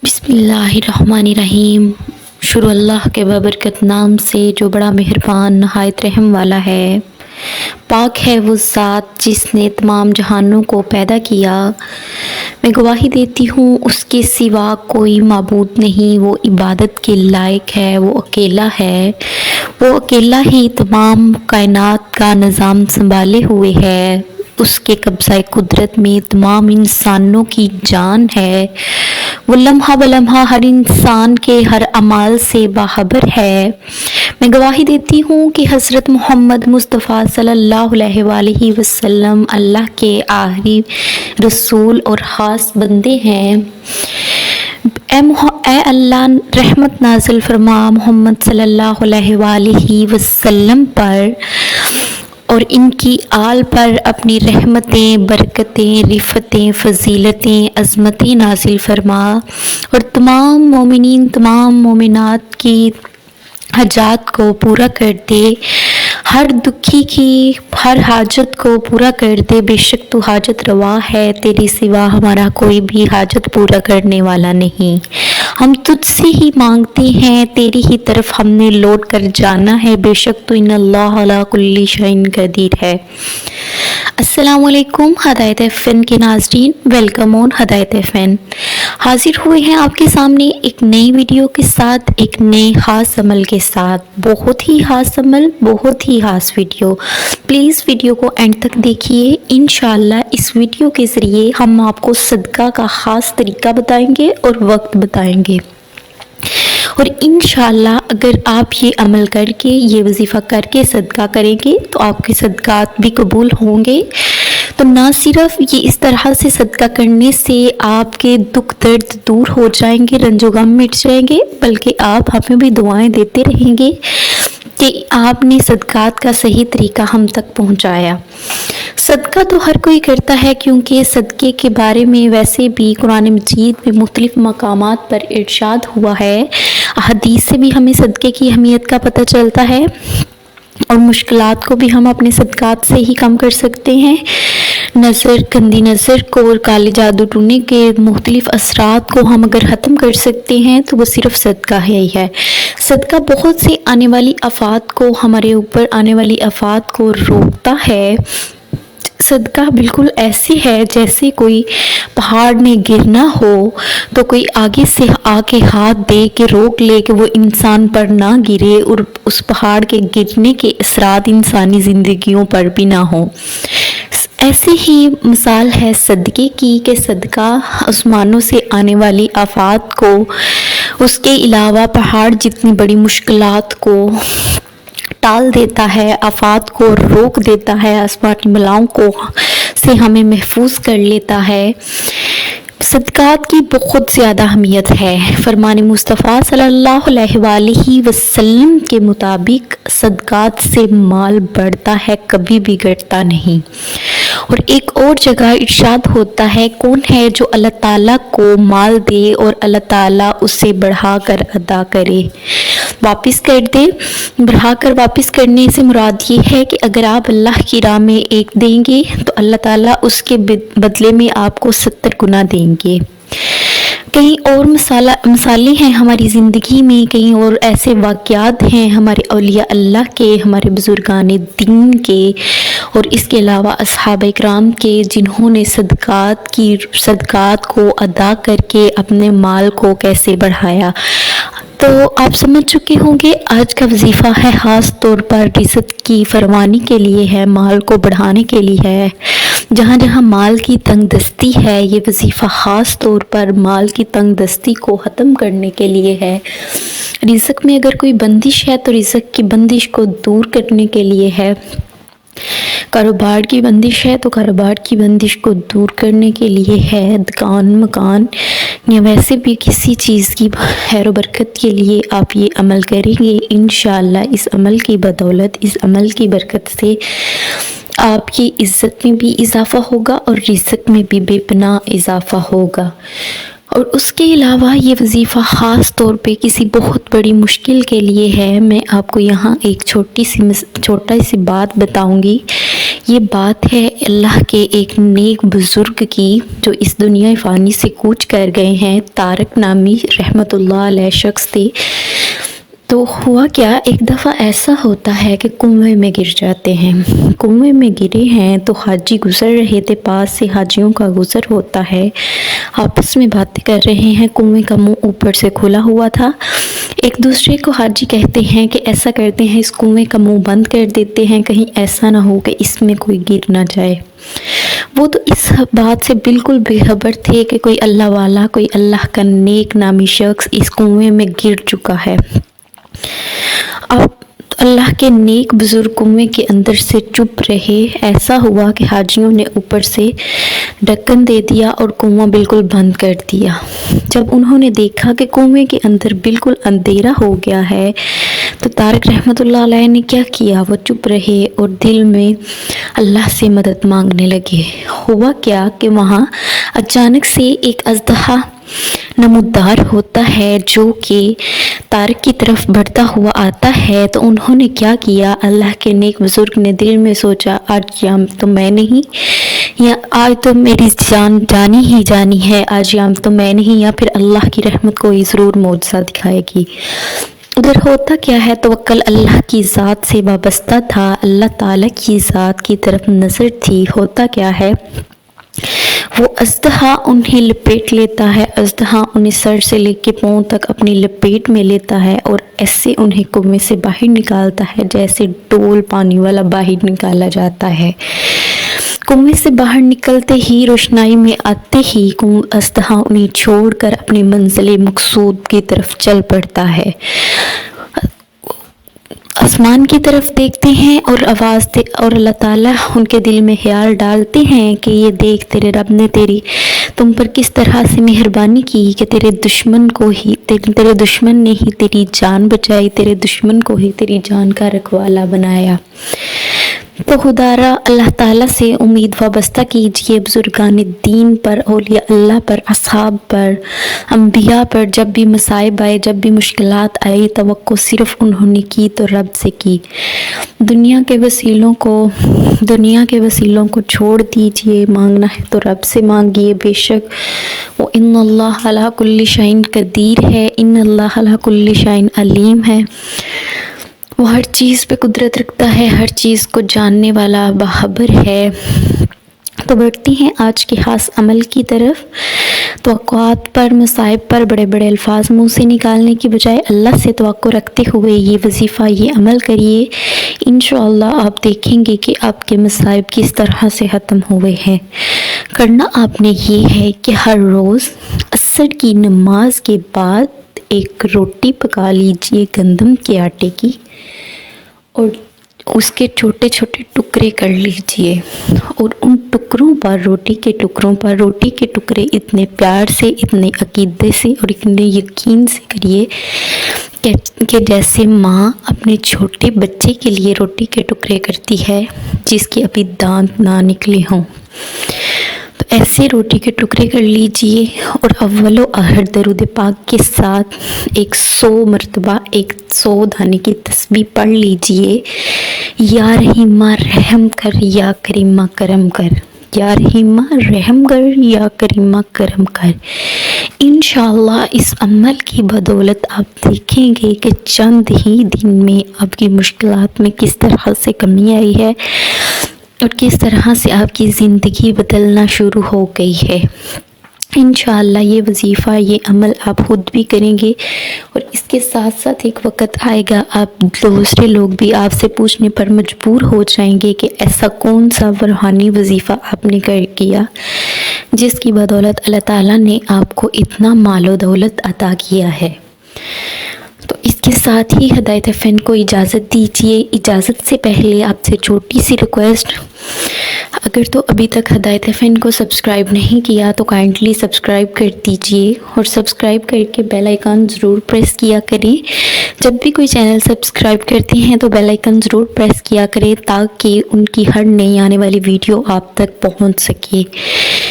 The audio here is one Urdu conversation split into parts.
بسم اللہ الرحمن الرحیم۔ شروع اللہ کے بابرکت نام سے جو بڑا مہربان نہایت رحم والا ہے۔ پاک ہے وہ ذات جس نے تمام جہانوں کو پیدا کیا۔ میں گواہی دیتی ہوں اس کے سوا کوئی معبود نہیں، وہ عبادت کے لائق ہے، وہ اکیلا ہے، وہ اکیلا ہی تمام کائنات کا نظام سنبھالے ہوئے ہے۔ اس کے قبضہ قدرت میں تمام انسانوں کی جان ہے، وہ لمحہ بلمحہ ہر انسان کے ہر اعمال سے باخبر ہے۔ میں گواہی دیتی ہوں کہ حضرت محمد مصطفیٰ صلی اللہ علیہ وآلہ وسلم اللہ کے آخری رسول اور خاص بندے ہیں۔ اے اللہ رحمت نازل فرما محمد صلی اللہ علیہ وآلہ وسلم پر اور ان کی آل پر اپنی رحمتیں، برکتیں، رفتیں، فضیلتیں، عظمتیں نازل فرما اور تمام مومنین، تمام مومنات کی حاجات کو پورا کر دے، ہر دکھی کی ہر حاجت کو پورا کر دے۔ بے شک تو حاجت روا ہے، تیرے سوا ہمارا کوئی بھی حاجت پورا کرنے والا نہیں۔ ہم تجھ سے ہی مانگتے ہیں، تیری ہی طرف ہم نے لوٹ کر جانا ہے، بے شک تو ان اللہ علی کل شیء قدیر ہے۔ السلام علیکم ہدایت ایف این کے ناظرین، ویلکم آن ہدایت ایف این۔ حاضر ہوئے ہیں آپ کے سامنے ایک نئی ویڈیو کے ساتھ، ایک نئے خاص عمل کے ساتھ، بہت ہی خاص عمل، بہت ہی خاص ویڈیو۔ پلیز ویڈیو کو اینڈ تک دیکھیے۔ انشاءاللہ اس ویڈیو کے ذریعے ہم آپ کو صدقہ کا خاص طریقہ بتائیں گے اور وقت بتائیں گے، اور انشاءاللہ اگر آپ یہ عمل کر کے، یہ وظیفہ کر کے صدقہ کریں گے تو آپ کے صدقات بھی قبول ہوں گے۔ تو نہ صرف یہ اس طرح سے صدقہ کرنے سے آپ کے دکھ درد دور ہو جائیں گے، رنج و غم مٹ جائیں گے، بلکہ آپ ہمیں بھی دعائیں دیتے رہیں گے کہ آپ نے صدقات کا صحیح طریقہ ہم تک پہنچایا۔ صدقہ تو ہر کوئی کرتا ہے، کیونکہ صدقے کے بارے میں ویسے بھی قرآن مجید میں مختلف مقامات پر ارشاد ہوا ہے، حدیث سے بھی ہمیں صدقے کی اہمیت کا پتہ چلتا ہے، اور مشکلات کو بھی ہم اپنے صدقات سے ہی کم کر سکتے ہیں۔ نظر، گندی نظر کو اور کالے جادو ٹونے کے مختلف اثرات کو ہم اگر ختم کر سکتے ہیں تو وہ صرف صدقہ ہی ہے۔ صدقہ بہت سے آنے والی آفات کو، ہمارے اوپر آنے والی آفات کو روکتا ہے۔ صدقہ بالکل ایسی ہے جیسے کوئی پہاڑ میں گرنا ہو تو کوئی آگے سے آ کے ہاتھ دے کے روک لے کہ وہ انسان پر نہ گرے، اور اس پہاڑ کے گرنے کے اثرات انسانی زندگیوں پر بھی نہ ہوں۔ ایسے ہی مثال ہے صدقے کی کہ صدقہ آسمانوں سے آنے والی آفات کو، اس کے علاوہ پہاڑ جتنی بڑی مشکلات کو ٹال دیتا ہے، آفات کو روک دیتا ہے، آسمانی بلاؤں کو سے ہمیں محفوظ کر لیتا ہے۔ صدقات کی بہت زیادہ اہمیت ہے۔ فرمان مصطفیٰ صلی اللہ علیہ وآلہ وسلم کے مطابق صدقات سے مال بڑھتا ہے، کبھی بھی گھٹتا نہیں۔ اور ایک اور جگہ ارشاد ہوتا ہے، کون ہے جو اللہ تعالیٰ کو مال دے اور اللہ تعالیٰ اسے بڑھا کر ادا کرے، واپس کر دے۔ بڑھا کر واپس کرنے سے مراد یہ ہے کہ اگر آپ اللہ کی راہ میں ایک دیں گے تو اللہ تعالیٰ اس کے بدلے میں آپ کو 70 گنا دیں گے۔ کئی اور مثالیں ہیں ہماری زندگی میں، کئی اور ایسے واقعات ہیں ہمارے اولیاء اللہ کے، ہمارے بزرگان دین کے، اور اس کے علاوہ اصحاب اکرام کے، جنہوں نے صدقات کو ادا کر کے اپنے مال کو کیسے بڑھایا۔ تو آپ سمجھ چکے ہوں گے آج کا وظیفہ ہے خاص طور پر رزق کی فراوانی کے لیے ہے، مال کو بڑھانے کے لیے ہے۔ جہاں جہاں مال کی تنگ دستی ہے، یہ وظیفہ خاص طور پر مال کی تنگ دستی کو ختم کرنے کے لیے ہے۔ رزق میں اگر کوئی بندش ہے تو رزق کی بندش کو دور کرنے کے لیے ہے۔ کاروبار کی بندش ہے تو کاروبار کی بندش کو دور کرنے کے لیے ہے۔ دکان، مکان یا ویسے بھی کسی چیز کی خیر و برکت کے لیے آپ یہ عمل کریں گے، انشاءاللہ اس عمل کی بدولت، اس عمل کی برکت سے آپ کی عزت میں بھی اضافہ ہوگا اور رزق میں بھی بے پناہ اضافہ ہوگا۔ اور اس کے علاوہ یہ وظیفہ خاص طور پہ کسی بہت بڑی مشکل کے لیے ہے۔ میں آپ کو یہاں ایک چھوٹی سی بات بتاؤں گی یہ بات ہے اللہ کے ایک نیک بزرگ کی جو اس دنیا فانی سے کوچ کر گئے ہیں، طارق نامی رحمۃ اللہ علیہ شخص تھے۔ تو ہوا کیا، ایک دفعہ ایسا ہوتا ہے کہ کنویں میں گر جاتے ہیں۔ کنویں میں گرے ہیں تو حاجی گزر رہے تھے، پاس سے حاجیوں کا گزر ہوتا ہے، آپس میں باتیں کر رہے ہیں، کنویں کا منہ اوپر سے کھلا ہوا تھا۔ ایک دوسرے کو حاجی کہتے ہیں کہ ایسا کرتے ہیں، اس کنویں کا منہ بند کر دیتے ہیں، کہیں ایسا نہ ہو کہ اس میں کوئی گر نہ جائے۔ وہ تو اس بات سے بالکل بے خبر تھے کہ کوئی اللہ والا، کوئی اللہ کا نیک نامی شخص اس کنویں میں گر چکا ہے۔ اب اللہ کے نیک بزرگ کنویں کے اندر سے چپ رہے۔ ایسا ہوا کہ حاجیوں نے اوپر سے ڈھکن دے دیا اور کنواں بالکل بند کر دیا۔ جب انہوں نے دیکھا کہ کنویں کے اندر بالکل اندھیرا ہو گیا ہے تو طارق رحمۃ اللہ علیہ نے کیا کیا، وہ چپ رہے اور دل میں اللہ سے مدد مانگنے لگے۔ ہوا کیا کہ وہاں اچانک سے ایک اژدہا نمودار ہوتا ہے جو کہ طارق کی طرف بڑھتا ہوا آتا ہے۔ تو انہوں نے کیا کیا، اللہ کے نیک بزرگ نے دل میں سوچا، آج یا تو میں نہیں، یا آج تو میری جان جانی ہی جانی ہے، آج یا تو میں نہیں، یا پھر اللہ کی رحمت کوئی ضرور معجزہ دکھائے گی۔ ادھر ہوتا کیا ہے، توکل اللہ کی ذات سے وابستہ تھا، اللہ تعالیٰ کی ذات کی طرف نظر تھی۔ ہوتا کیا ہے، وہ اژدہا انہیں لپیٹ لیتا ہے، اژدہا انہیں سر سے لے کے پاؤں تک اپنی لپیٹ میں لیتا ہے اور ایسے انہیں کنویں سے باہر نکالتا ہے جیسے ڈول پانی والا باہر نکالا جاتا ہے۔ کنویں سے باہر نکلتے ہی، روشنائی میں آتے ہی اژدہا انہیں چھوڑ کر اپنی منزل مقصود کی طرف چل پڑتا ہے۔ آسمان کی طرف دیکھتے ہیں اور آواز اور اللہ تعالیٰ ان کے دل میں خیال ڈالتے ہیں کہ یہ دیکھ، تیرے رب نے تم پر کس طرح سے مہربانی کی کہ تیرے دشمن نے ہی تیری جان بچائی، تیرے دشمن کو ہی تیری جان کا رکھوالا بنایا۔ تو خدارا اللہ تعالیٰ سے امید وابستہ کیجئے، بزرگان دین پر، اولیاء اللہ پر، اصحاب پر، انبیاء پر۔ جب بھی مصائب آئے، جب بھی مشکلات آئی، توقع صرف انہوں نے کی تو رب سے کی۔ دنیا کے وسیلوں کو چھوڑ دیجئے، مانگنا ہے تو رب سے مانگیے، بے شک وہ ان اللہ علی کل شیء قدیر ہے، ان اللہ علی کل شیء علیم ہے۔ وہ ہر چیز پہ قدرت رکھتا ہے، ہر چیز کو جاننے والا، باخبر ہے۔ تو بڑھتے ہیں آج کے خاص عمل کی طرف۔ توقعات پر، مصائب پر بڑے بڑے الفاظ منہ سے نکالنے کی بجائے اللہ سے توقع رکھتے ہوئے یہ وظیفہ، یہ عمل کریے، انشاءاللہ آپ دیکھیں گے کہ آپ کے مصائب کس طرح سے ختم ہوئے ہیں۔ کرنا آپ نے یہ ہے کہ ہر روز عصر کی نماز کے بعد ایک روٹی پکا لیجئے گندم کے آٹے کی، اور اس کے چھوٹے چھوٹے ٹکڑے کر لیجئے، اور ان ٹکڑوں پر، روٹی کے ٹکڑے اتنے پیار سے، اتنے عقیدے سے اور اتنے یقین سے کریے کہ جیسے ماں اپنے چھوٹے بچے کے لیے روٹی کے ٹکڑے کرتی ہے جس کے ابھی دانت نہ نکلے ہوں۔ تو ایسے روٹی کے ٹکڑے کر لیجئے اور اول و آخر درود پاک کے ساتھ 100 مرتبہ 100 دانے کی تسبیح پڑھ لیجئے، یا رحیمہ رحم کر، یا کریمہ کرم کر، یا رحیمہ رحم کر، یا کریمہ کرم کر۔ انشاءاللہ اس عمل کی بدولت آپ دیکھیں گے کہ چند ہی دن میں آپ کی مشکلات میں کس طرح سے کمی آئی ہے اور کس طرح سے آپ کی زندگی بدلنا شروع ہو گئی ہے۔ انشاءاللہ یہ وظیفہ، یہ عمل آپ خود بھی کریں گے، اور اس کے ساتھ ساتھ ایک وقت آئے گا آپ دوسرے لوگ بھی آپ سے پوچھنے پر مجبور ہو جائیں گے کہ ایسا کون سا روحانی وظیفہ آپ نے کیا جس کی بدولت اللہ تعالیٰ نے آپ کو اتنا مال و دولت عطا کیا ہے۔ تو اس کے ساتھ ہی ہدایت فن کو اجازت دیجیے۔ اجازت سے پہلے آپ سے چھوٹی سی ریکویسٹ، اگر تو ابھی تک ہدایت فن کو سبسکرائب نہیں کیا تو کائنڈلی سبسکرائب کر دیجیے، اور سبسکرائب کر کے بیل آئیکن ضرور پریس کیا کریں۔ جب بھی کوئی چینل سبسکرائب کرتے ہیں تو بیل آئیکن ضرور پریس کیا کریں تاکہ ان کی ہر نئی آنے والی ویڈیو آپ تک پہنچ سکے۔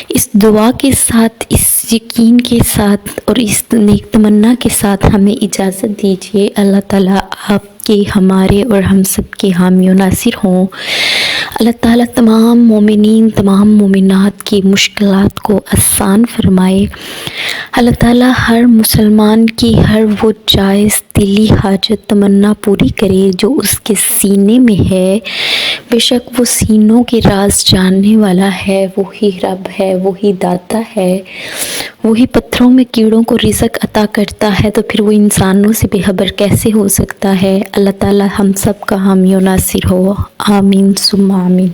اس دعا کے ساتھ، اس یقین کے ساتھ اور اس نیک تمنا کے ساتھ ہمیں اجازت دیجیے۔ اللہ تعالیٰ آپ کے، ہمارے اور ہم سب کے حامی و ناصر ہوں۔ اللہ تعالیٰ تمام مومنین تمام مومنات کی مشکلات کو آسان فرمائے۔ اللہ تعالیٰ ہر مسلمان کی ہر وہ جائز دلی حاجت تمنا پوری کرے جو اس کے سینے میں ہے۔ بے شک وہ سینوں کے راز جاننے والا ہے، وہی رب ہے، وہی داتا ہے، وہی پتھروں میں کیڑوں کو رزق عطا کرتا ہے، تو پھر وہ انسانوں سے بے خبر کیسے ہو سکتا ہے۔ اللہ تعالیٰ ہم سب کا حامی و ناصر ہو، آمین ثم آمین۔